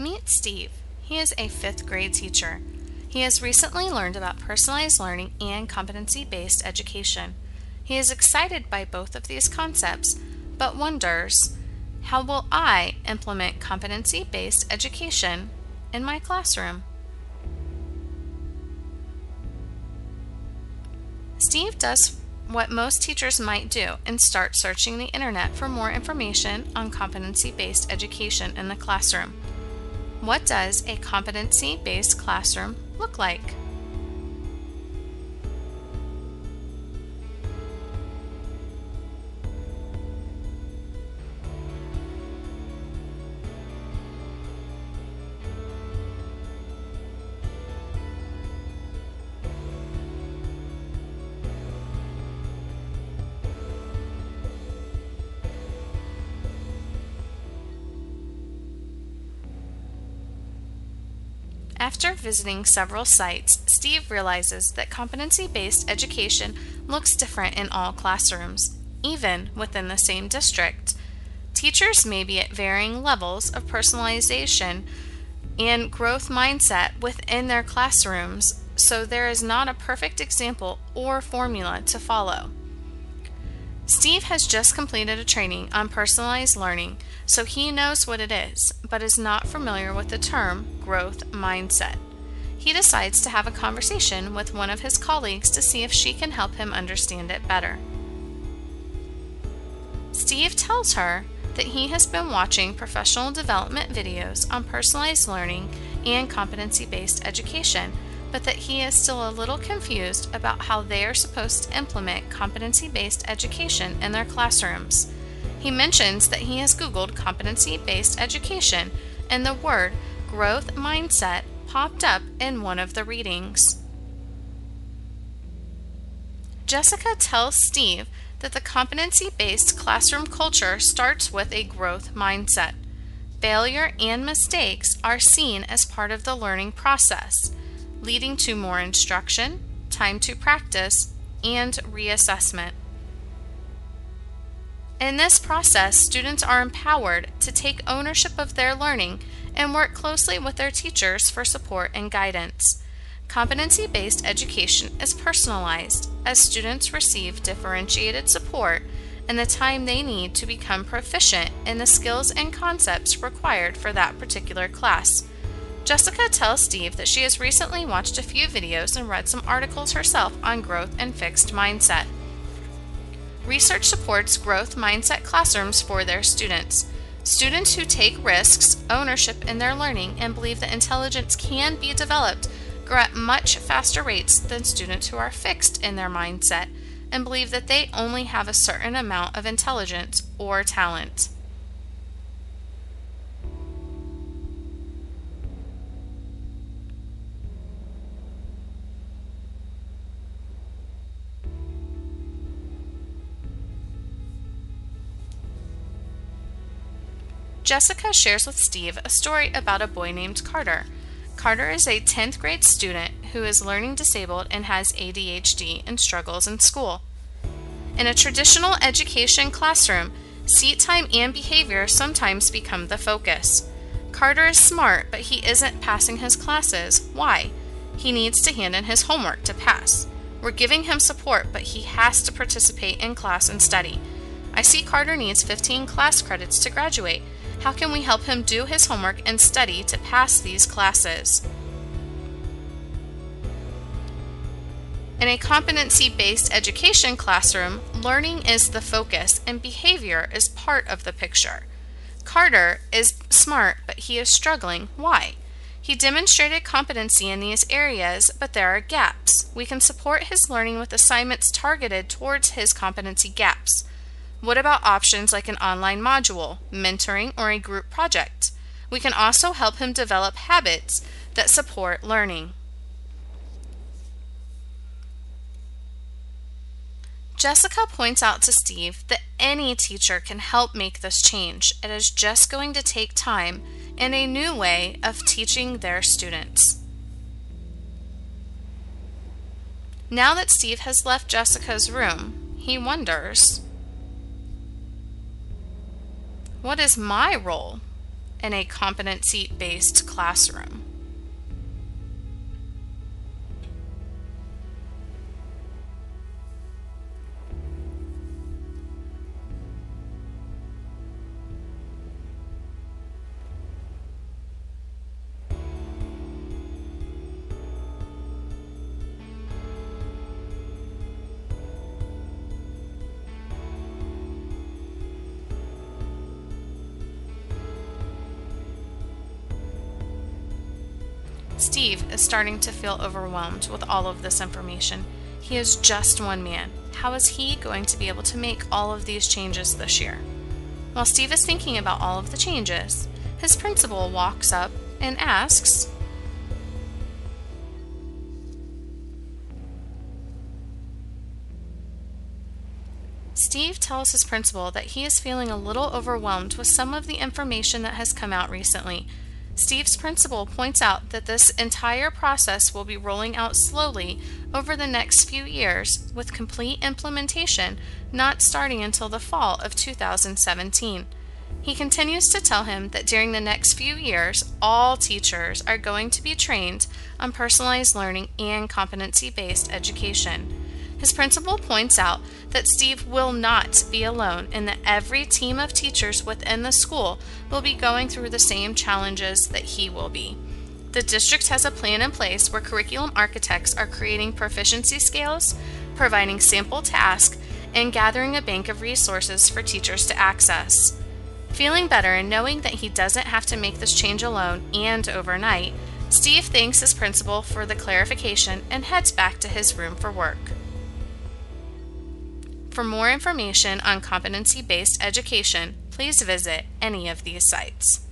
Meet Steve. He is a 5th grade teacher. He has recently learned about personalized learning and competency-based education. He is excited by both of these concepts, but wonders, how will I implement competency-based education in my classroom? Steve does what most teachers might do and start searching the internet for more information on competency-based education in the classroom. What does a competency-based classroom look like? After visiting several sites, Steve realizes that competency-based education looks different in all classrooms, even within the same district. Teachers may be at varying levels of personalization and growth mindset within their classrooms, so there is not a perfect example or formula to follow. Steve has just completed a training on personalized learning, so he knows what it is, but is not familiar with the term growth mindset. He decides to have a conversation with one of his colleagues to see if she can help him understand it better. Steve tells her that he has been watching professional development videos on personalized learning and competency-based education, but that he is still a little confused about how they are supposed to implement competency-based education in their classrooms. He mentions that he has Googled competency-based education and the word growth mindset popped up in one of the readings. Jessica tells Steve that the competency-based classroom culture starts with a growth mindset. Failure and mistakes are seen as part of the learning process, leading to more instruction, time to practice, and reassessment. In this process, students are empowered to take ownership of their learning and work closely with their teachers for support and guidance. Competency-based education is personalized as students receive differentiated support and the time they need to become proficient in the skills and concepts required for that particular class. Jessica tells Steve that she has recently watched a few videos and read some articles herself on growth and fixed mindset. Research supports growth mindset classrooms for their students. Students who take risks, ownership in their learning, and believe that intelligence can be developed grow at much faster rates than students who are fixed in their mindset and believe that they only have a certain amount of intelligence or talent. Jessica shares with Steve a story about a boy named Carter. Carter is a 10th grade student who is learning disabled and has ADHD and struggles in school. In a traditional education classroom, seat time and behavior sometimes become the focus. Carter is smart, but he isn't passing his classes. Why? He needs to hand in his homework to pass. We're giving him support, but he has to participate in class and study. I see Carter needs 15 class credits to graduate. How can we help him do his homework and study to pass these classes? In a competency-based education classroom, learning is the focus and behavior is part of the picture. Carter is smart, but he is struggling. Why? He demonstrated competency in these areas, but there are gaps. We can support his learning with assignments targeted towards his competency gaps. What about options like an online module, mentoring, or a group project? We can also help him develop habits that support learning. Jessica points out to Steve that any teacher can help make this change. It is just going to take time and a new way of teaching their students. Now that Steve has left Jessica's room, he wonders, what is my role? in a competency-based classroom. Steve is starting to feel overwhelmed with all of this information. He is just one man. How is he going to be able to make all of these changes this year? While Steve is thinking about all of the changes, his principal walks up and asks, Steve tells his principal that he is feeling a little overwhelmed with some of the information that has come out recently. Steve's principal points out that this entire process will be rolling out slowly over the next few years, with complete implementation not starting until the fall of 2017. He continues to tell him that during the next few years, all teachers are going to be trained on personalized learning and competency-based education. His principal points out that Steve will not be alone and that every team of teachers within the school will be going through the same challenges that he will be. The district has a plan in place where curriculum architects are creating proficiency scales, providing sample tasks, and gathering a bank of resources for teachers to access. Feeling better and knowing that he doesn't have to make this change alone and overnight, Steve thanks his principal for the clarification and heads back to his room for work. For more information on competency-based education, please visit any of these sites.